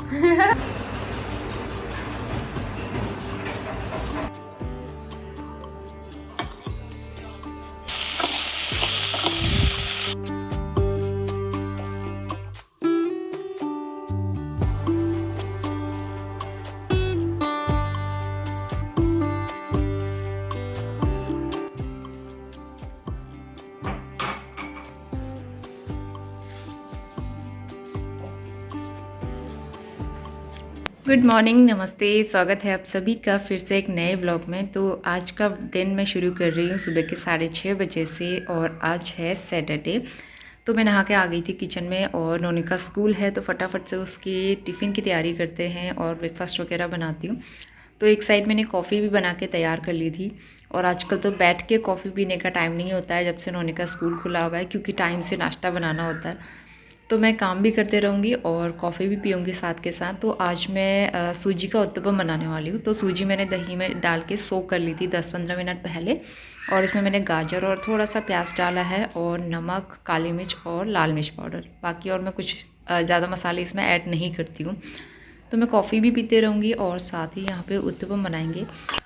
Good morning, नमस्ते। स्वागत है आप सभी का फिर से एक नए व्लॉग में। तो आज का दिन मैं शुरू कर रही हूँ सुबह के 6:30 बजे से और आज है सैटरडे। तो मैं नहा के आ गई थी किचन में और नोनी का स्कूल है तो फटाफट से उसकी टिफ़िन की तैयारी करते हैं और ब्रेकफास्ट वगैरह बनाती हूँ। तो एक साइड मैंने कॉफ़ी भी बना के तैयार कर ली थी और आजकल तो बैठ के कॉफ़ी पीने का टाइम नहीं होता है जब से नोनी का स्कूल खुला हुआ है, क्योंकि टाइम से नाश्ता बनाना होता है। तो मैं काम भी करते रहूँगी और कॉफ़ी भी पीऊँगी साथ के साथ। तो आज मैं सूजी का उत्तपम बनाने वाली हूँ। तो सूजी मैंने दही में डाल के सोक कर ली थी 10-15 मिनट पहले और इसमें मैंने गाजर और थोड़ा सा प्याज डाला है और नमक, काली मिर्च और लाल मिर्च पाउडर। बाकी और मैं कुछ ज़्यादा मसाले इसमें ऐड नहीं करती हूँ। तो मैं कॉफ़ी भी पीते रहूँगी और साथ ही यहाँ पे उत्तपम बनाएंगे।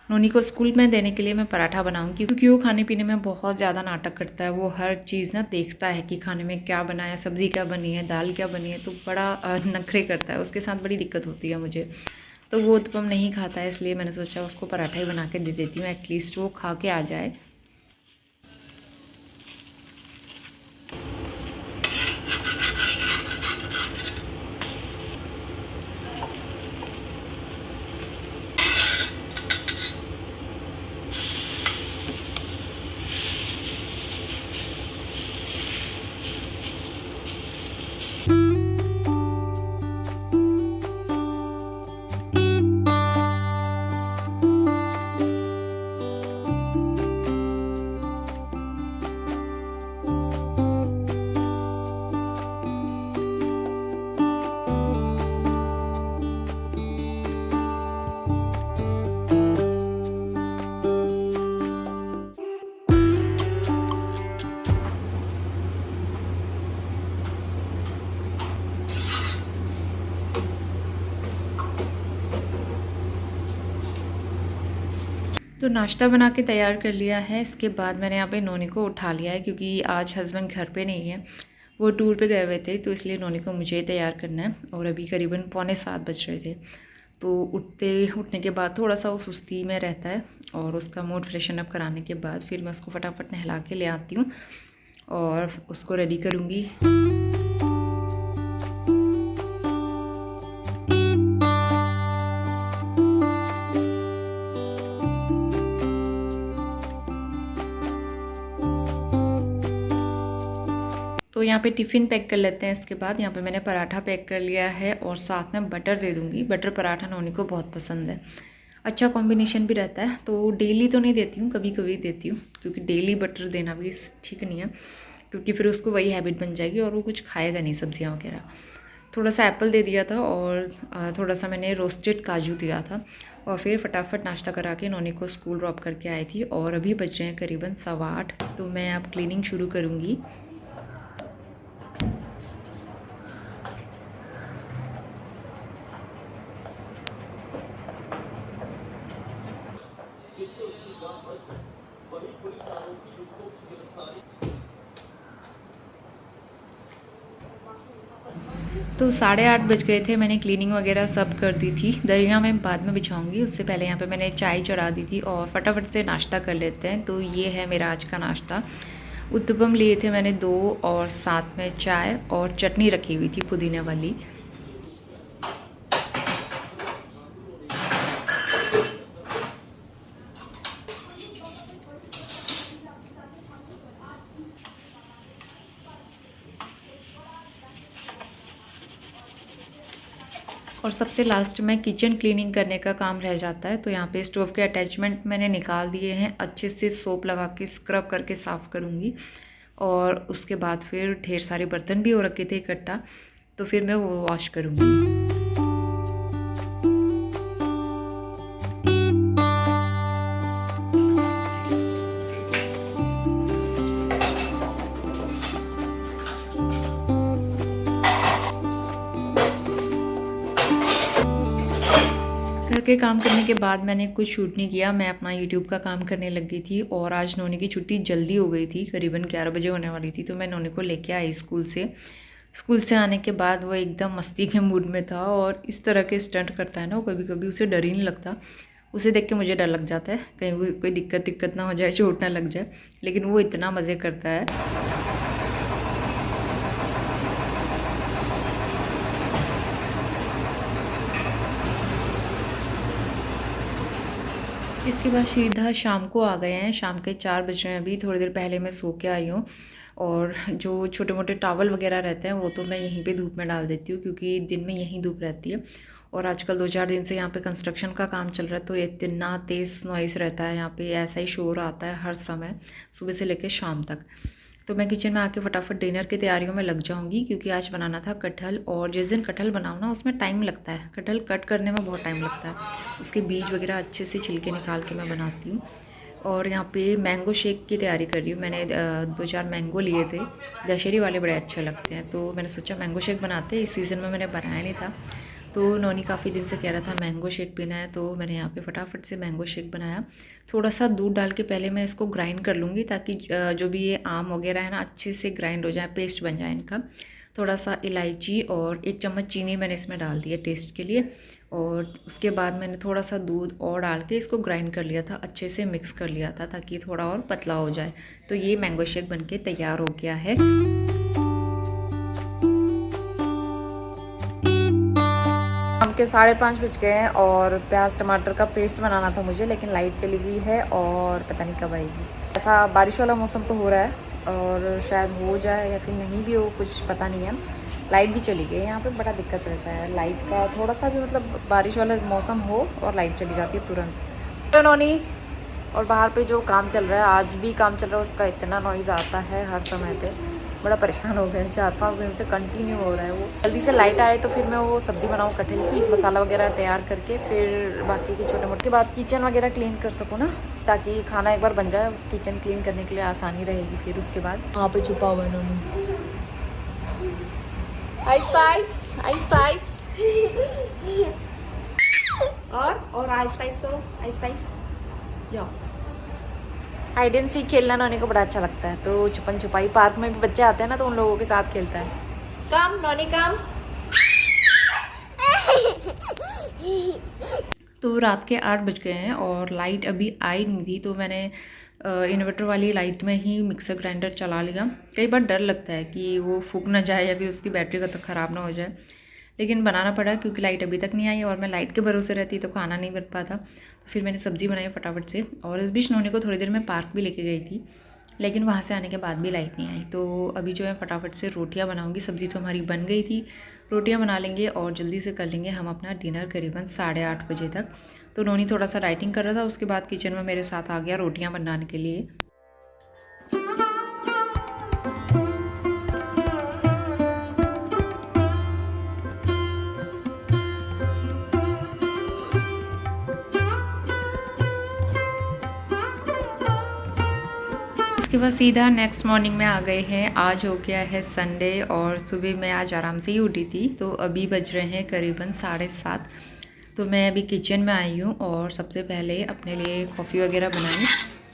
नोनी को स्कूल में देने के लिए मैं पराठा बनाऊँगी, क्योंकि वो खाने पीने में बहुत ज़्यादा नाटक करता है। वो हर चीज़ ना देखता है कि खाने में क्या बना है, सब्ज़ी क्या बनी है, दाल क्या बनी है, तो बड़ा नखरे करता है। उसके साथ बड़ी दिक्कत होती है मुझे। तो वो उत्तपम नहीं खाता है, इसलिए मैंने सोचा उसको पराठा ही बना के दे देती हूँ, एटलीस्ट वो खा के आ जाए। तो नाश्ता बना के तैयार कर लिया है। इसके बाद मैंने यहाँ पे नोनी को उठा लिया है, क्योंकि आज हस्बैंड घर पे नहीं है, वो टूर पे गए हुए थे। तो इसलिए नोनी को मुझे तैयार करना है और अभी करीबन 6:45 बज रहे थे। तो उठने के बाद थोड़ा सा वो सुस्ती में रहता है और उसका मूड फ्रेशन अप कराने के बाद फिर मैं उसको फटाफट नहला के ले आती हूँ और उसको रेडी करूँगी। तो यहाँ पे टिफ़िन पैक कर लेते हैं। इसके बाद यहाँ पे मैंने पराठा पैक कर लिया है और साथ में बटर दे दूँगी। बटर पराठा नोनी को बहुत पसंद है, अच्छा कॉम्बिनेशन भी रहता है। तो डेली तो नहीं देती हूँ, कभी कभी देती हूँ, क्योंकि डेली बटर देना भी ठीक नहीं है, क्योंकि फिर उसको वही हैबिट बन जाएगी और वो कुछ खाएगा नहीं सब्जियाँ वगैरह। थोड़ा सा एप्पल दे दिया था और थोड़ा सा मैंने रोस्टेड काजू दिया था और फिर फटाफट नाश्ता करा के नोनी को स्कूल ड्रॉप करके आई थी। और अभी बज रहे हैं करीबन 8:15। तो मैं अब क्लीनिंग शुरू करूँगी। तो 8:30 बज गए थे। मैंने क्लीनिंग वगैरह सब कर दी थी। दरिया मैं बाद में बिछाऊंगी, उससे पहले यहाँ पे मैंने चाय चढ़ा दी थी और फटाफट से नाश्ता कर लेते हैं। तो ये है मेरा आज का नाश्ता। उत्तपम लिए थे मैंने 2 और साथ में चाय और चटनी रखी हुई थी पुदीने वाली। और सबसे लास्ट में किचन क्लीनिंग करने का काम रह जाता है। तो यहाँ पे स्टोव के अटैचमेंट मैंने निकाल दिए हैं, अच्छे से सोप लगा के स्क्रब करके साफ़ करूँगी। और उसके बाद फिर ढेर सारे बर्तन भी हो रखे थे इकट्ठा, तो फिर मैं वो वॉश करूँगी। घर के काम करने के बाद मैंने कुछ शूट नहीं किया, मैं अपना यूट्यूब का काम करने लग गई थी। और आज नोनी की छुट्टी जल्दी हो गई थी, करीबन 11 बजे होने वाली थी। तो मैं नोनी को लेके आई स्कूल से आने के बाद वो एकदम मस्ती के मूड में था और इस तरह के स्टंट करता है ना, वो कभी कभी उसे डर ही नहीं लगता। उसे देख के मुझे डर लग जाता है कहीं कोई दिक्कत ना हो जाए, चोट ना लग जाए, लेकिन वो इतना मज़े करता है। इसके बाद सीधा शाम को आ गए हैं, शाम के 4 बज रहे हैं अभी। थोड़ी देर पहले मैं सो के आई हूँ और जो छोटे मोटे टॉवल वगैरह रहते हैं वो तो मैं यहीं पे धूप में डाल देती हूँ, क्योंकि दिन में यहीं धूप रहती है। और आजकल 2-4 दिन से यहाँ पे कंस्ट्रक्शन का काम चल रहा है, तो इतना तेज़ नॉइज़ रहता है यहाँ पे, ऐसा ही शोर आता है हर समय, सुबह से लेकर शाम तक। तो मैं किचन में आके फटाफट डिनर की तैयारियों में लग जाऊंगी, क्योंकि आज बनाना था कटहल। और जिस दिन कटहल बनाओ ना, उसमें टाइम लगता है, कटहल कट करने में बहुत टाइम लगता है, उसके बीज वगैरह अच्छे से छिलके निकाल के मैं बनाती हूँ। और यहाँ पे मैंगो शेक की तैयारी कर रही हूँ। मैंने 2-4 मैंगो लिए थे, दशहरी वाले बड़े अच्छे लगते हैं, तो मैंने सोचा मैंगो शेक बनाते हैं। इस सीज़न में मैंने बनाया नहीं था, तो नोनी काफ़ी दिन से कह रहा था मैंगो शेक पीना है, तो मैंने यहाँ पे फटाफट से मैंगो शेक बनाया। थोड़ा सा दूध डाल के पहले मैं इसको ग्राइंड कर लूँगी, ताकि जो भी ये आम वगैरह है ना, अच्छे से ग्राइंड हो जाए, पेस्ट बन जाए इनका। थोड़ा सा इलायची और 1 चम्मच चीनी मैंने इसमें डाल दिया टेस्ट के लिए। और उसके बाद मैंने थोड़ा सा दूध और डाल के इसको ग्राइंड कर लिया था, अच्छे से मिक्स कर लिया था, ताकि थोड़ा और पतला हो जाए। तो ये मैंगो शेक बनके तैयार हो गया है। शाम के 5:30 बज गए हैं और प्याज टमाटर का पेस्ट बनाना था मुझे, लेकिन लाइट चली गई है और पता नहीं कब आएगी। ऐसा बारिश वाला मौसम तो हो रहा है और शायद हो जाए या फिर नहीं भी हो, कुछ पता नहीं है। लाइट भी चली गई है, यहाँ पे बड़ा दिक्कत रहता है लाइट का, थोड़ा सा भी मतलब बारिश वाला मौसम हो और लाइट चली जाती है तुरंत। तो नोनी, और बाहर पे जो काम चल रहा है, आज भी काम चल रहा है, उसका इतना नॉइज़ आता है हर समय पे, बड़ा परेशान हो गए। 4-5 दिन से कंटिन्यू हो रहा है वो। जल्दी से लाइट आए तो फिर मैं वो सब्ज़ी बनाऊँ कटहल की, मसाला वगैरह तैयार करके फिर बाकी की छोटे मोटे के बाद किचन वगैरह क्लीन कर सकूँ ना, ताकि खाना एक बार बन जाए, उस किचन क्लीन करने के लिए आसानी रहेगी। फिर उसके बाद वहाँ पे छुपा हुआ उन्होंने आइस स्पाइस और आइस स्पाइस करो, आइस स्पाइस जाओ। हाइड एंड सीक खेलना नोनी को बड़ा अच्छा लगता है, तो छुपन छुपाई पार्क में भी बच्चे आते हैं ना, तो उन लोगों के साथ खेलता है। कम नोनी कम। तो रात के 8 बज गए हैं और लाइट अभी आई नहीं थी, तो मैंने इन्वर्टर वाली लाइट में ही मिक्सर ग्राइंडर चला लिया। कई बार डर लगता है कि वो फूक ना जाए या फिर उसकी बैटरी का तो ख़राब ना हो जाए, लेकिन बनाना पड़ा क्योंकि लाइट अभी तक नहीं आई और मैं लाइट के भरोसे रहती तो खाना नहीं बन पाता। तो फिर मैंने सब्ज़ी बनाई फटाफट से, और इस बीच नोनी को थोड़ी देर में पार्क भी लेके गई थी, लेकिन वहाँ से आने के बाद भी लाइट नहीं आई। तो अभी जो है फटाफट से रोटियाँ बनाऊँगी, सब्ज़ी तो हमारी बन गई थी, रोटियाँ बना लेंगे और जल्दी से कर लेंगे हम अपना डिनर करीबन 8:30 बजे तक। तो नोनी थोड़ा सा राइटिंग कर रहा था, उसके बाद किचन में मेरे साथ आ गया रोटियाँ बनाने के लिए। उसके बाद सीधा नेक्स्ट मॉर्निंग में आ गए हैं। आज हो गया है संडे और सुबह मैं आज आराम से ही उठी थी, तो अभी बज रहे हैं करीबन 7:30। तो मैं अभी किचन में आई हूँ और सबसे पहले अपने लिए कॉफ़ी वगैरह बनाई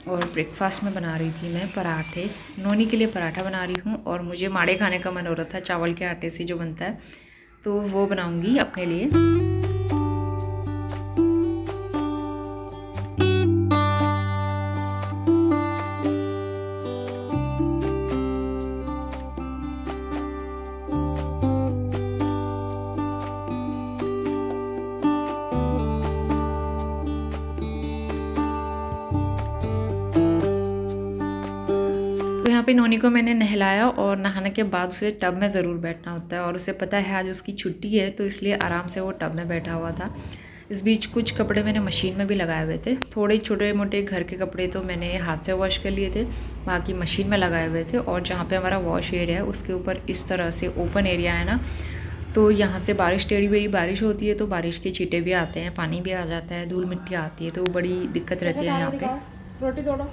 और ब्रेकफास्ट में बना रही थी मैं पराठे। नोनी के लिए पराठा बना रही हूँ और मुझे माड़े खाने का मन हो रहा था, चावल के आटे से जो बनता है, तो वो बनाऊँगी अपने लिए। तो यहाँ पे नोनी को मैंने नहलाया और नहाने के बाद उसे टब में ज़रूर बैठना होता है, और उसे पता है आज उसकी छुट्टी है, तो इसलिए आराम से वो टब में बैठा हुआ था। इस बीच कुछ कपड़े मैंने मशीन में भी लगाए हुए थे, थोड़े छोटे मोटे घर के कपड़े तो मैंने हाथ से वॉश कर लिए थे, बाकी मशीन में लगाए हुए थे। और जहाँ पे हमारा वॉश एरिया है उसके ऊपर इस तरह से ओपन एरिया है ना, तो यहाँ से बारिश, टेढ़ी बेढ़ी बारिश होती है तो बारिश के छींटे भी आते हैं, पानी भी आ जाता है, धूल मिट्टी आती है, तो बड़ी दिक्कत रहती है यहाँ पे। रोटी तोड़ो,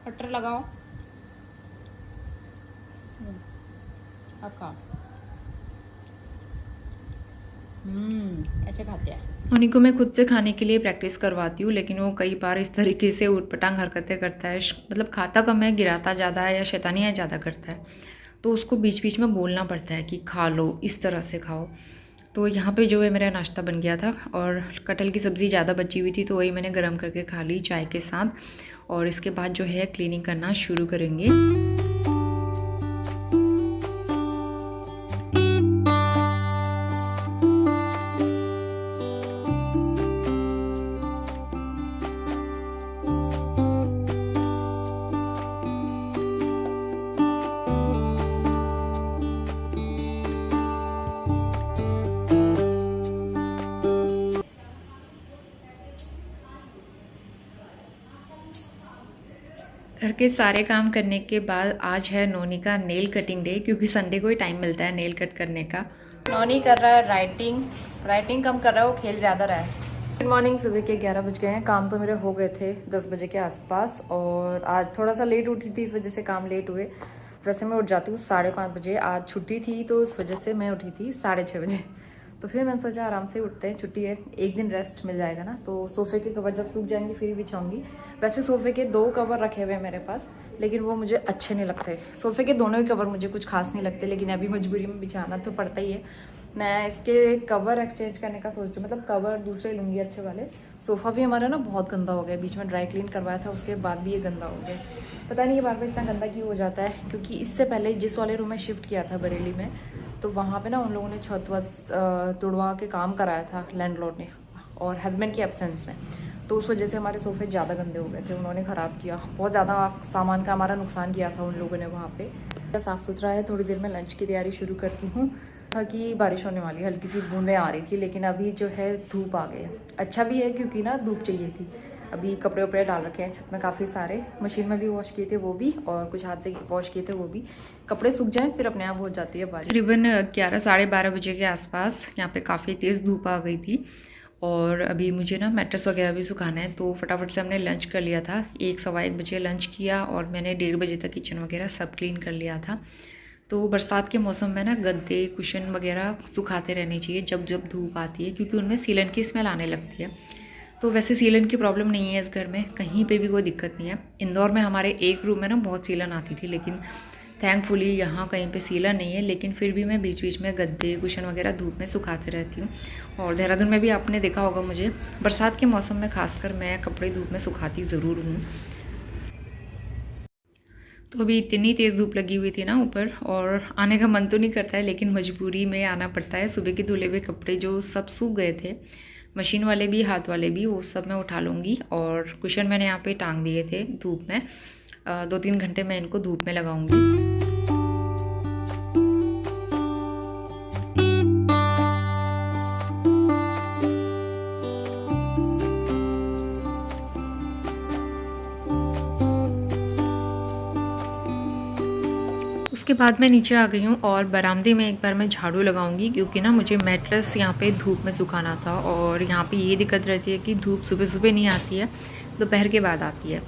कटर लगाओ, अब खाओ। ऐसे खाते हैं। उन्हीं को मैं खुद से खाने के लिए प्रैक्टिस करवाती हूँ, लेकिन वो कई बार इस तरीके से ऊटपटांग हरकतें करता है, मतलब खाता कम है, गिराता ज़्यादा है या शैतानियाँ ज़्यादा करता है। तो उसको बीच बीच में बोलना पड़ता है कि खा लो, इस तरह से खाओ। तो यहाँ पे जो है मेरा नाश्ता बन गया था और कटहल की सब्ज़ी ज़्यादा बची हुई थी, तो वही मैंने गर्म करके खा ली चाय के साथ। और इसके बाद जो है क्लीनिंग करना शुरू करेंगे। घर के सारे काम करने के बाद आज है नोनी का नेल कटिंग डे, क्योंकि संडे को ही टाइम मिलता है नेल कट करने का। नोनी कर रहा है राइटिंग कम कर रहा है, वो खेल ज़्यादा रहा है। Good morning. सुबह के 11 बज गए हैं। काम तो मेरे हो गए थे 10 बजे के आसपास, और आज थोड़ा सा लेट उठी थी, इस वजह से काम लेट हुए। वैसे मैं उठ जाती हूँ 5:30 बजे, आज छुट्टी थी तो उस वजह से मैं उठी थी 6:30 बजे। तो फिर मैंने सोचा आराम से उठते हैं, छुट्टी है, एक दिन रेस्ट मिल जाएगा ना। तो सोफ़े के कवर जब सूख जाएंगे फिर बिछाऊंगी। वैसे सोफ़े के 2 कवर रखे हुए हैं मेरे पास, लेकिन वो मुझे अच्छे नहीं लगते। सोफ़े के दोनों ही कवर मुझे कुछ खास नहीं लगते, लेकिन अभी मजबूरी में बिछाना तो पड़ता ही है। मैं इसके कवर एक्सचेंज करने का सोच रही हूँ, मतलब कवर दूसरे लूँगी अच्छे वाले। सोफ़ा भी हमारा ना बहुत गंदा हो गया, बीच में ड्राई क्लीन करवाया था, उसके बाद भी ये गंदा हो गया। पता नहीं ये बार बार इतना गंदा क्यों हो जाता है, क्योंकि इससे पहले जिस वाले रूम में शिफ्ट किया था बरेली में, तो वहाँ पे ना उन लोगों ने छत वत तुड़वा के काम कराया था लैंडलॉर्ड ने, और हस्बैंड के एब्सेंस में। तो उस वजह से हमारे सोफ़े ज़्यादा गंदे हो गए थे, उन्होंने ख़राब किया, बहुत ज़्यादा सामान का हमारा नुकसान किया था उन लोगों ने वहाँ पे। साफ़ सुथरा है, थोड़ी देर में लंच की तैयारी शुरू करती हूँ। था कि बारिश होने वाली, हल्की सी बूंदें आ रही थी, लेकिन अभी जो है धूप आ गई है। अच्छा भी है क्योंकि ना धूप चाहिए थी। अभी कपड़े वपड़े डाल रखे हैं छत में काफ़ी सारे, मशीन में भी वॉश किए थे वो भी, और कुछ हाथ से वॉश किए थे वो भी। कपड़े सूख जाएं फिर अपने आप हो जाती है बारिश। तकरीबन 11 12:30 बजे के आसपास यहाँ पे काफ़ी तेज़ धूप आ गई थी, और अभी मुझे ना मैट्रेस वगैरह भी सुखाना है, तो फटाफट से हमने लंच कर लिया था। 1 सवा 1 बजे लंच किया, और मैंने 1:30 बजे तक किचन वगैरह सब क्लीन कर लिया था। तो बरसात के मौसम में ना गद्दे कुशन वगैरह सुखाते रहने चाहिए जब जब धूप आती है, क्योंकि उनमें सीलन की स्मेल आने लगती है। तो वैसे सीलन की प्रॉब्लम नहीं है इस घर में, कहीं पे भी कोई दिक्कत नहीं है। इंदौर में हमारे एक रूम में ना बहुत सीलन आती थी, लेकिन थैंकफुली यहाँ कहीं पे सीलन नहीं है। लेकिन फिर भी मैं बीच बीच में गद्दे कुशन वगैरह धूप में सुखाते रहती हूँ। और देहरादून में भी आपने देखा होगा मुझे, बरसात के मौसम में खासकर मैं कपड़े धूप में सुखाती ज़रूर हूँ। तो अभी इतनी तेज़ धूप लगी हुई थी ना ऊपर, और आने का मन तो नहीं करता है, लेकिन मजबूरी में आना पड़ता है। सुबह के धुले हुए कपड़े जो सब सूख गए थे, मशीन वाले भी हाथ वाले भी, वो सब मैं उठा लूँगी। और कुशन मैंने यहाँ पे टांग दिए थे धूप में, 2-3 घंटे मैं इनको धूप में लगाऊंगी। उसके बाद मैं नीचे आ गई हूँ, और बरामदे में एक बार मैं झाड़ू लगाऊंगी, क्योंकि ना मुझे मैट्रेस यहाँ पे धूप में सुखाना था। और यहाँ पे ये दिक्कत रहती है कि धूप सुबह सुबह नहीं आती है, दोपहर के बाद आती है।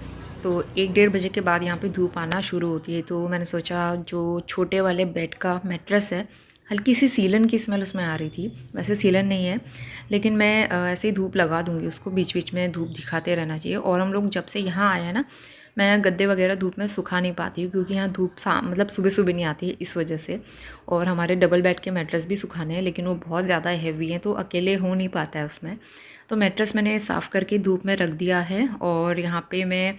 तो 1-1:30 बजे के बाद यहाँ पे धूप आना शुरू होती है। तो मैंने सोचा जो छोटे वाले बेड का मैट्रेस है, हल्की सी सीलन की स्मेल उसमें आ रही थी। वैसे सीलन नहीं है, लेकिन मैं ऐसे ही धूप लगा दूँगी उसको, बीच बीच में धूप दिखाते रहना चाहिए। और हम लोग जब से यहाँ आए हैं ना, मैं गद्दे वगैरह धूप में सुखा नहीं पाती हूँ, क्योंकि यहाँ धूप मतलब सुबह सुबह नहीं आती है इस वजह से। और हमारे डबल बेड के मैट्रेस भी सुखाने हैं, लेकिन वो बहुत ज़्यादा हैवी हैं, तो अकेले हो नहीं पाता है उसमें। तो मैट्रेस मैंने साफ़ करके धूप में रख दिया है, और यहाँ पे मैं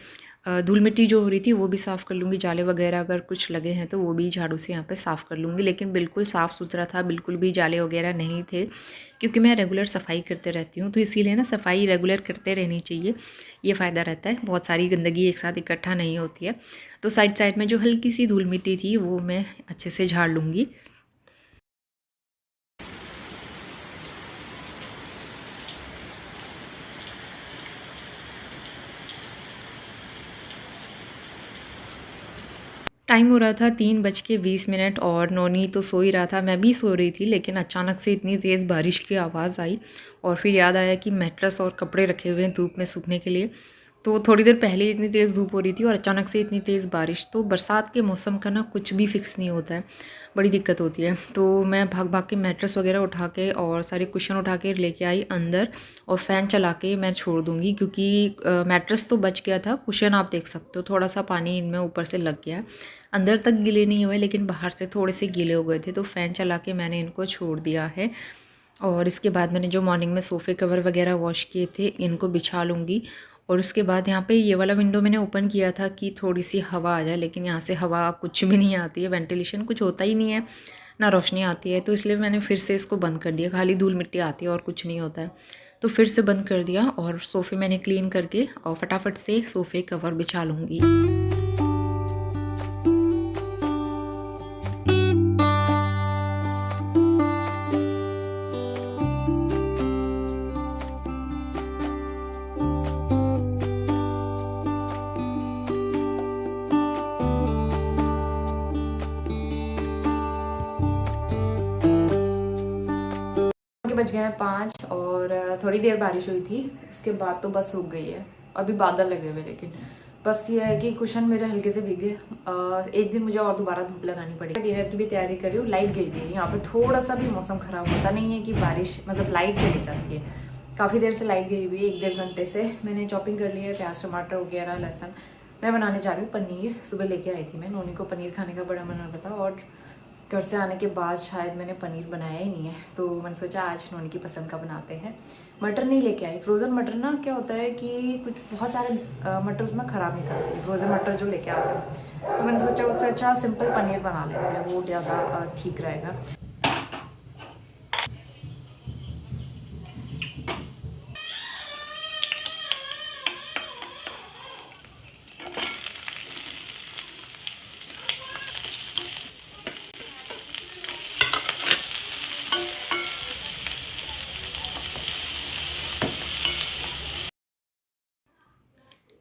धूल मिट्टी जो हो रही थी वो भी साफ़ कर लूँगी। जाले वगैरह अगर कुछ लगे हैं तो वो भी झाड़ू से यहाँ पे साफ़ कर लूँगी। लेकिन बिल्कुल साफ़ सुथरा था, बिल्कुल भी जाले वगैरह नहीं थे, क्योंकि मैं रेगुलर सफाई करते रहती हूँ। तो इसीलिए ना सफाई रेगुलर करते रहनी चाहिए, ये फ़ायदा रहता है, बहुत सारी गंदगी एक साथ इकट्ठा नहीं होती है। तो साइड साइड में जो हल्की सी धूल मिट्टी थी वो मैं अच्छे से झाड़ लूँगी। टाइम हो रहा था 3:20, और नोनी तो सो ही रहा था, मैं भी सो रही थी। लेकिन अचानक से इतनी तेज़ बारिश की आवाज़ आई, और फिर याद आया कि मैट्रेस और कपड़े रखे हुए हैं धूप में सूखने के लिए। तो थोड़ी देर पहले इतनी तेज़ धूप हो रही थी और अचानक से इतनी तेज़ बारिश। तो बरसात के मौसम का ना कुछ भी फिक्स नहीं होता है, बड़ी दिक्कत होती है। तो मैं भाग भाग के मैट्रेस वगैरह उठा के और सारे कुशन उठा के लेके आई अंदर, और फ़ैन चला के मैं छोड़ दूँगी, क्योंकि मैट्रेस तो बच गया था, कुशन आप देख सकते हो थोड़ा सा पानी इनमें ऊपर से लग गया है। अंदर तक गीले नहीं हुए लेकिन बाहर से थोड़े से गीले हो गए थे, तो फ़ैन चला के मैंने इनको छोड़ दिया है। और इसके बाद मैंने जो मॉर्निंग में सोफ़े कवर वगैरह वॉश किए थे इनको बिछा लूँगी। और उसके बाद यहाँ पे ये वाला विंडो मैंने ओपन किया था कि थोड़ी सी हवा आ जाए, लेकिन यहाँ से हवा कुछ भी नहीं आती है, वेंटिलेशन कुछ होता ही नहीं है, ना रोशनी आती है। तो इसलिए मैंने फिर से इसको बंद कर दिया, खाली धूल मिट्टी आती है और कुछ नहीं होता है। तो फिर से बंद कर दिया और सोफ़े मैंने क्लीन करके और फटाफट से सोफ़े कवर बिछा लूँगी। बज गए हैं 5 और थोड़ी देर बारिश हुई थी, उसके बाद तो बस रुक गई है। अभी बादल लगे हुए, लेकिन बस ये है कि कुशन मेरे हल्के से भीग गए। एक दिन मुझे और दोबारा धूप लगानी पड़ेगी। डिनर की भी तैयारी कर रही हूँ। लाइट गई हुई है यहाँ पे, थोड़ा सा भी मौसम खराब होता नहीं है कि बारिश मतलब लाइट चली जाती है। काफ़ी देर से लाइट गई हुई है, 1-1.5 घंटे से। मैंने चॉपिंग कर ली है, प्याज टमाटर वगैरह लहसुन। मैं बनाने जा रही हूँ पनीर। सुबह लेके आई थी मैं, नोनी को पनीर खाने का बड़ा मन हो रहा था और घर से आने के बाद शायद मैंने पनीर बनाया ही नहीं है, तो मैंने सोचा आज नोनी की पसंद का बनाते हैं। मटर नहीं लेके आई, फ्रोज़न मटर ना क्या होता है कि कुछ बहुत सारे मटर उसमें ख़राब निकलते हैं, फ्रोज़न मटर जो लेके आते हैं। तो मैंने सोचा उससे अच्छा सिंपल पनीर बना लेते हैं, वो ज़्यादा ठीक रहेगा।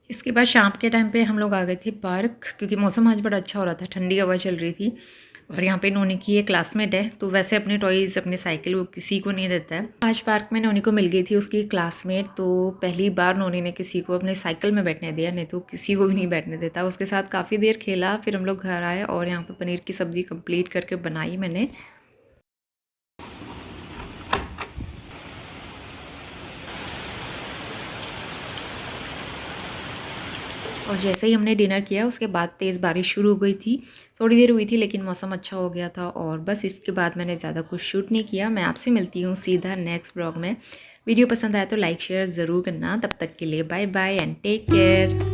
इसके बाद शाम के टाइम पे हम लोग आ गए थे पार्क, क्योंकि मौसम आज बड़ा अच्छा हो रहा था, ठंडी हवा चल रही थी। और यहाँ पे नोनी की एक क्लासमेट है, तो वैसे अपने टॉयज़ अपने साइकिल वो किसी को नहीं देता है। आज पार्क में नोनी को मिल गई थी उसकी क्लासमेट, तो पहली बार नोनी ने किसी को अपने साइकिल में बैठने दिया, नहीं तो किसी को भी नहीं बैठने देता। उसके साथ काफ़ी देर खेला, फिर हम लोग घर आए और यहाँ पर पनीर की सब्ज़ी कम्प्लीट करके बनाई मैंने। और जैसे ही हमने डिनर किया उसके बाद तेज़ बारिश शुरू हो गई थी। थोड़ी देर हुई थी लेकिन मौसम अच्छा हो गया था, और बस इसके बाद मैंने ज़्यादा कुछ शूट नहीं किया। मैं आपसे मिलती हूँ सीधा नेक्स्ट ब्लॉग में। वीडियो पसंद आया तो लाइक शेयर ज़रूर करना। तब तक के लिए bye bye and take care.